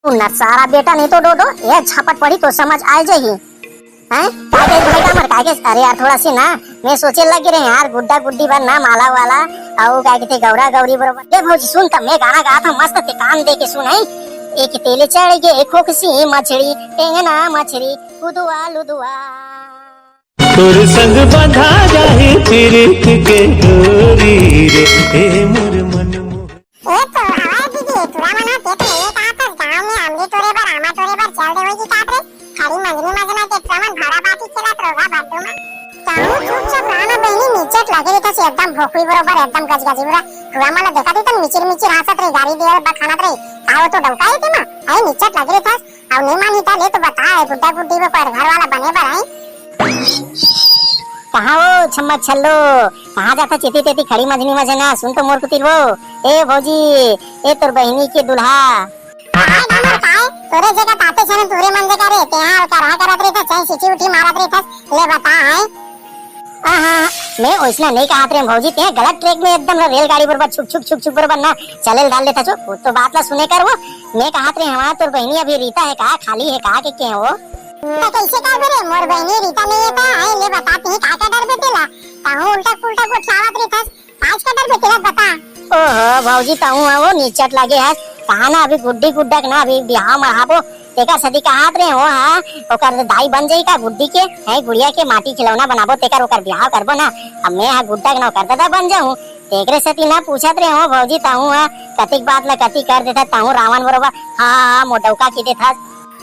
सारा बेटा नहीं तो डोडो ये छापट पड़ी तो समझ आ जाही हैं कागे भाई का मर कागे। अरे यार थोड़ा सी ना मैं सोचे लग रहे यार गुड्डा गुड्डी बन ना माला वाला और का कहते गौरा गौरी बरोबर। ए भौजी सुन त मैं गाना गा था मस्त ते कान दे के सुनाई। एक तेले चढ़ गे खोखसी मछली टेंगना मछली कुदुआ लुदुआ तोर संग बंधा जाए प्रीत के डोरी रे ए मोर मन ए तो हवा दीदी तुरा मना के तो ये का था गांव में आमले तोरे पर आमा तोरे पर चल दे होई की काट रे खाली मंजनी मजना के प्रमाण भाड़ा बाटी खेलत रोगा बाटू में काऊ चुपचाप राना बहिनी नीचेट लागे रे तसे एकदम भोकई बरोबर एकदम गजगजी बुरा तुरा मला देखा दी तो मिचिर मिचिर हसत रे गाड़ी दे बा खाना रे काऊ तो डौका है तेमा आई नीचेट लागे रे था और नहीं मानी ता ले तो बता है गुड्डा गुड्डी पर घर वाला बने बर आई कहाँ वो छम्मा छल्लो कहाँ जाता चेती तेती खड़ी मजनी मजना सुन तो मोर कुतिर वो ए भौजी ए तोर बहिनी के दुल्हा काय डामर काय तोरे जगह ताते छन तोरे मन जगह रे ते हाल कर करत रे था चाहे सिटी उठी मारत रे था ले बता है आहा मैं ओइसना नहीं कहा रे भौजी ते गलत ट्रैक में एकदम रेलगाड़ी बरबर छुक छुक छुक छुक बरबर ना चले डाल लेता छो तो बात ला सुने कर वो मैं कहा रे हमारा तोर बहिनी अभी रीता है का खाली है का के वो तो कैसे का करे मोर बहनी रीता नहीं है ता आई ले बताती है का डर बेटेला ताहू उल्टा पुल्टा को चावत रे था आज का डर बेटेला बता ओहो भौजी ताहू वो नीचट लगे है कहा ना अभी गुड्डी गुड्डा ना अभी बिहाव महाबो तेका सदी का हाथ रे हो हां ओकर दाई बन जाई का गुड्डी के है गुड़िया के माटी खिलौना बनाबो तेकर ओकर बिहाव करबो ना अब मैं हा गुड्डा के ना कर दादा बन जाऊं तेकरे सती ना पूछत रे हो भौजी ताहू कतिक बात ला कति कर देता ताहू रावण बरोबर हां मोटौका की देता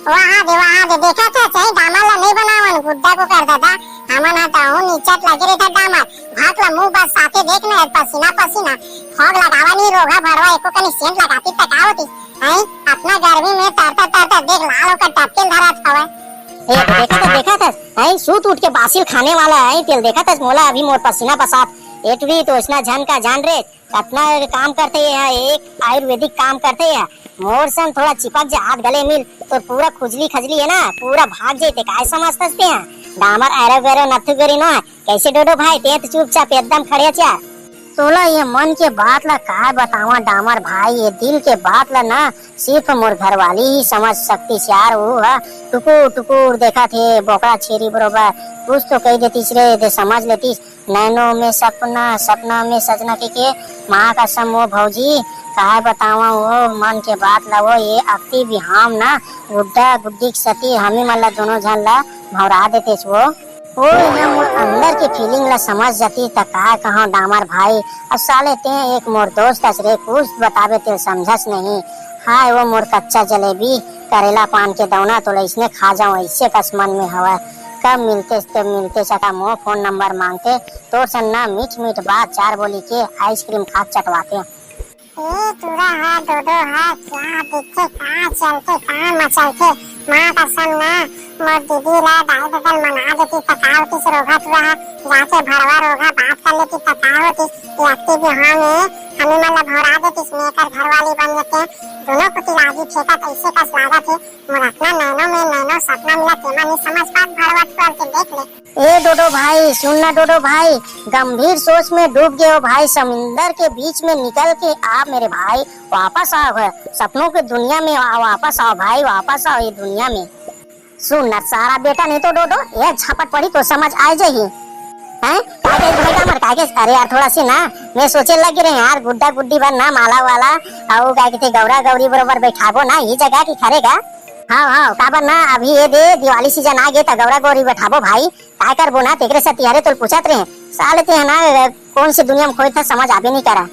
वहाँ दे देखा था सही दामाल ला नहीं बनावन गुड्डा को कर दादा हमन आता हूँ नीचट लगे रे था दामाल भाग ला मुंह बस साथे देखना है पसीना पसीना फॉग लगावा नहीं रोगा भरवा एको कनी सेंट लगाती तकावती हैं अपना गर्मी में तरता तरता देख लाल होकर टपकेल धरा छवा ए देखा था है सूत उठ के बासिल खाने वाला है तेल देखा था मोला अभी मोर पसीना पसात एटवी तो इसना जन का जान रे अपना काम करते हैं एक आयुर्वेदिक काम करते हैं मोर सन थोड़ा चिपक जा हाथ गले मिल तो पूरा खुजली खजली है ना पूरा भाग जाते काय समझते हैं डामर एरो वेरो नथु गरी ना कैसे डोडो भाई ते तो चुपचाप एकदम खड़े चा तोला ये मन के बात ला का बतावा डामर भाई ये दिल के बात ला ना सिर्फ मोर घरवाली ही समझ सकती यार वो टुकुर टुकुर देखा थे बोकड़ा छेरी बरोबर कुछ तो कह देतीस रे दे समझ लेतीस नैनो में सपना सपना में सजना के माँ का समूह भौजी कहा बतावा वो मन के बात ला वो ये अक्ति भी हम ना गुड्डा गुड्डी सती हमी मल्ला दोनों झन ला भौरा देते वो ये मोर अंदर की फीलिंग ला समझ जाती त का कहाँ डामर भाई अब साले ते एक मोर दोस्त रे कुछ बतावे ते समझस नहीं हाय वो मोर कच्चा जलेबी करेला पान के दौना तो इसने खा जाऊं इससे कस मन में हवा कब मिलते चका मोह फोन नंबर मांगते तो सन्ना मीठ मीठ बात चार बोली के आइसक्रीम खा चटवाते ए तुरा है दो है क्या देखे कहाँ चलते कहाँ मचलते माँ का सन्ना मोर दीदी ला दाई बगल मना देती तकावती से रोगा तुरा जाके भरवा रोगा बात कर लेती तकावती लगती भी हमें मतलब भरा देती इसमें कर घरवाली बन जाते दोनों को तिलाजी ठेका कैसे का स्वागत है मोर अपना नैनो सपना मिला तेमा नहीं समझ पात भरवा तुरा के देख ले ए डोडो भाई सुनना डोडो भाई गंभीर सोच में डूब गए हो भाई समुंदर के बीच में निकल के आप मेरे भाई वापस आओ है सपनों की दुनिया में वापस आओ भाई वापस आओ ये दुनिया में सुन ना सारा बेटा नहीं तो डोडो ये छापट पड़ी तो समझ आ जाही हैं कागे भाई का मर कागे। अरे यार थोड़ा सी ना मैं सोचे लग रहे यार गुड्डा गुड्डी बन ना माला वाला और का कहते गौरा गौरी बरोबर बैठाबो ना ये जगह की खरेगा हाँ काबर ना अभी ये दे दिवाली सीजन आ गए तो गौरा गौरी बैठाबो भाई काय करबो ना तेरे से तिहारे तो पूछत रहे साले ते ना कौन सी दुनिया में खोए था समझ आबे नहीं करा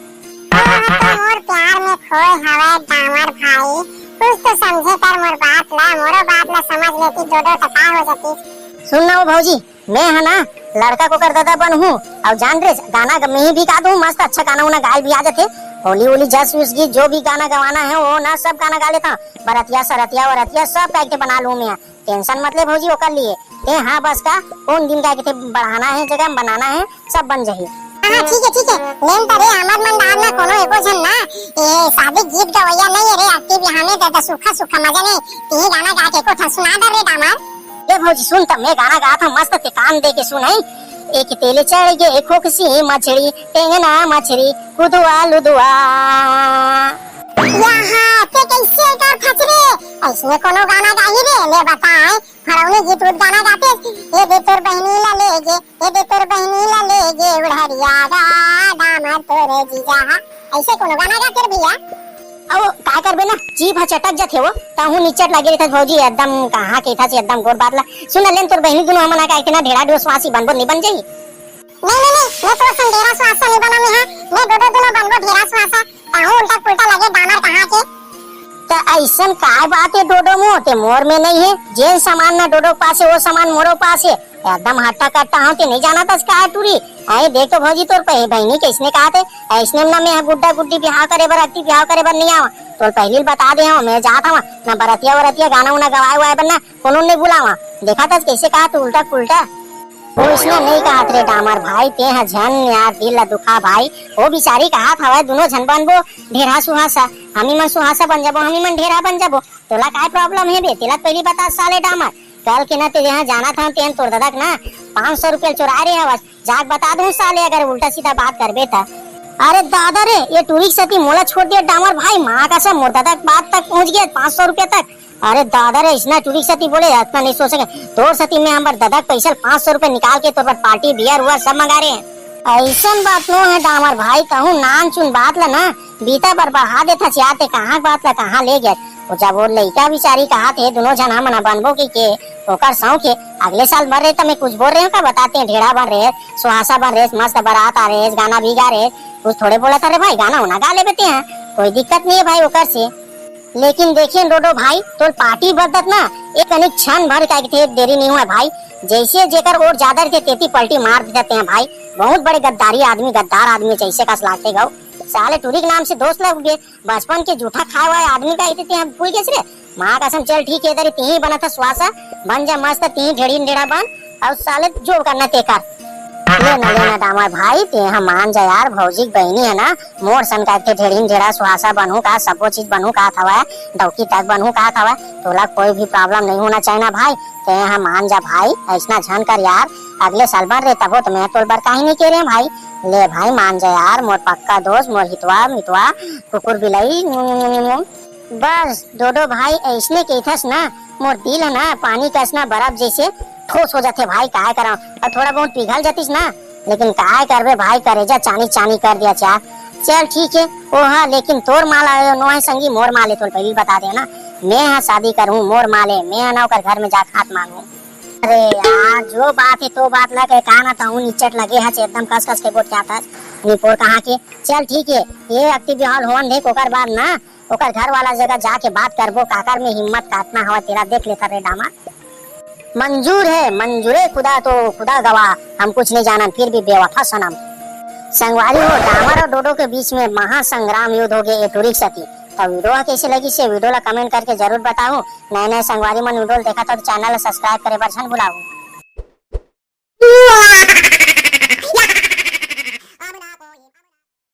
मोर प्यार में खोए हवा डामर भाई कुछ तो समझे कर मोर बात ला समझ लेती दोडो तका हो जाती सुनना वो भौजी मैं है ना लड़का को कर दादा बन हूँ और जान रे गाना मैं ही भी गा दूँ मस्त अच्छा गाना उना गाय भी आ जाते होली होली जस उस गीत जो भी गाना गवाना है वो ना सब गाना गा लेता बरतिया सरतिया वरतिया सब पैके बना लूँ मैं टेंशन मतलब भौजी वो कर लिए ते हाँ बस का कौन दिन का कहते बढ़ाना है जगह बनाना है सब बन जाए हाँ ठीक है लेन तरे हमर मन डाल ना कोनो एको जन ना ये शादी गीत गवैया नहीं रे एक्टिव हमें दादा सुखा मजा नहीं ती गाना गा के को सुना दे रे दामाद ए भौजी सुन त मैं गाना गा था मस्त ते कान दे के सुनाई एक तेले चढ़ गे खोखसी मछली टेंगना मछली कुदुआ लुदुआ यहाँ ते कैसे कर फचरे ऐसने कोनो गाना गाई रे ले बताए फरौनी गीत उत गाना गाते ये दे तोर बहनी ला लेगे ये दे तोर बहनी ला लेगे उड़हरिया दाम तोरे जीजा ऐसे कोनो गाना गाते रे भैया अब का करबे ना जीभ चटक जाथे वो ताहू निचट लगे रहत भौजी एकदम कहां के था से एकदम गोर बातला सुन लेन तोर बहनी दुनो हमना का इतना ढेड़ा डोस वासी बनबो नहीं बन जाई नहीं मैं तो संदेरा स्वासा नहीं बना मैं मैं दो दोनों बनबो ढेरा स्वासा ताहू उल्टा पुल्टा लगे दामर कहां के तो ऐसन काय बात है डोडो मो ते मोर में नहीं है जे सामान ना डोडो पास है वो सामान मोरो पास है एकदम हट्टा कट्टा हूं ते नहीं जाना था का टूरी आए देख तो भौजी तोर पे बहनी किसने कहा थे ऐसने ना मैं गुड्डा गुड्डी बिहाव करे बर अक्ति बिहाव करे बर नहीं आवा तो पहले बता दे मैं जाता हूं ना बरतिया वरतिया गाना उना गवाए हुआ बनना कोनो नहीं बुलावा देखा था कैसे कहा तू उल्टा पुल्टा वो इसने नहीं कहा रे डामर भाई ते हा झन यार दिल ला दुखा भाई वो बिचारी कहा था दोनों झन बनबो ढेरा सुहासा हमी मन सुहासा बन जाबो हमी मन ढेरा बन जाबो तोला काय प्रॉब्लम है बे तेला पहली बता साले डामर कल के ना ते यहाँ जाना था तेन तोड़ ददक ना 500 रुपया चुरा रहे हवस जाग बता दूं साले अगर उल्टा सीधा बात करबे था अरे दादा रे ये टूरिस्ट सती मोला छोड़ दिया डामर भाई माँ का सब मोर ददक बात तक पहुँच गया 500 रुपया तक अरे दादा रे इसना टूरिस्ट सती बोले इतना नहीं सोच सके तोर सती में हम ददक पैसा 500 रुपया निकाल के तोर पर पार्टी बियर हुआ सब मंगा रहे हैं ऐसा बात नो है डामर भाई कहूँ नान चुन बात ला ना बीता पर बढ़ा देता चाहते कहाँ बात ला कहाँ ले गया वो जब वो लड़का बिचारी कहा थे दोनों जना मना बनबो के ओकर सौ के अगले साल बन रहे तो मैं कुछ बोल रहे हूँ का बताते हैं ढेड़ा बन रहे सुहासा बन रहे मस्त बारात आ रहे गाना भी गा रहे कुछ थोड़े बोला था रे भाई गाना उना गा ले बेते हैं कोई दिक्कत नहीं है भाई ओकर से लेकिन देखिए डोडो भाई तो पार्टी बदत ना एक अनेक क्षण भर का देरी नहीं हुआ भाई जैसे जेकर और ज्यादा रहते तेती पलटी मार देते हैं भाई बहुत बड़े गद्दारी आदमी गद्दार आदमी जैसे का लाते गौ साले टूरी के नाम से दोस्त लग गए बचपन के जूठा खाए हुआ आदमी का इतने हम भूल गए रे माँ कसम चल ठीक है इधर तीही बना था स्वासा बन जा मस्त तीही ढेड़ी ढेड़ा बन और साले जो करना ते कर लेना दामर भाई ते हम मान जा यार भौजी बहनी है ना मोर सन का ढेड़ी ढेड़ा सुहासा बनू का सबो चीज बनू का था डौकी तक बनू का था तोला कोई भी प्रॉब्लम नहीं होना चाहिए ना भाई ते हम मान जा भाई ऐसा झन कर यार अगले साल बन रहे तब तो मैं तोल बर काहे नहीं कह रहे भाई ले भाई मान जा यार मोर पक्का दोस्त मोर हितवा मितवा कुकुर बिलाई बस डोडो भाई ऐसने कहथस ना मोर दिल है ना पानी कसना बर्फ जैसे ठोस हो जाते भाई काय करा और थोड़ा बहुत पिघल जातीस ना लेकिन काय करबे भाई करेजा चानी चानी कर दिया चार चल ठीक है ओ हाँ लेकिन तोर माल आयो नो है संगी मोर माले तो पहले बता दे ना मैं हाँ शादी करूँ मोर माले मैं ना कर घर में जा हाथ मांगू अरे यार जो बात है तो बात लगे कहा था निचट लगे है एकदम कस कस के बोट क्या था निपोर कहाँ के चल ठीक है ये अक्ति बिहाल होवन देख ओकर बाद ना ओकर घर वाला जगह जाके बात करबो काकर में हिम्मत काटना हवा तेरा देख लेता रे डामा मंजूर है मंजूरे खुदा तो खुदा गवाह हम कुछ नहीं जाना फिर भी बेवफा सनम संगवारी हो डामर और डोडो के बीच में महासंग्राम युद्ध हो गए टूरिक सती तो वीडियो कैसे लगी से वीडियो ला कमेंट करके जरूर बताओ नए नए संगवारी मन वीडियो देखा तो चैनल सब्सक्राइब करे बर झन भुलाओ।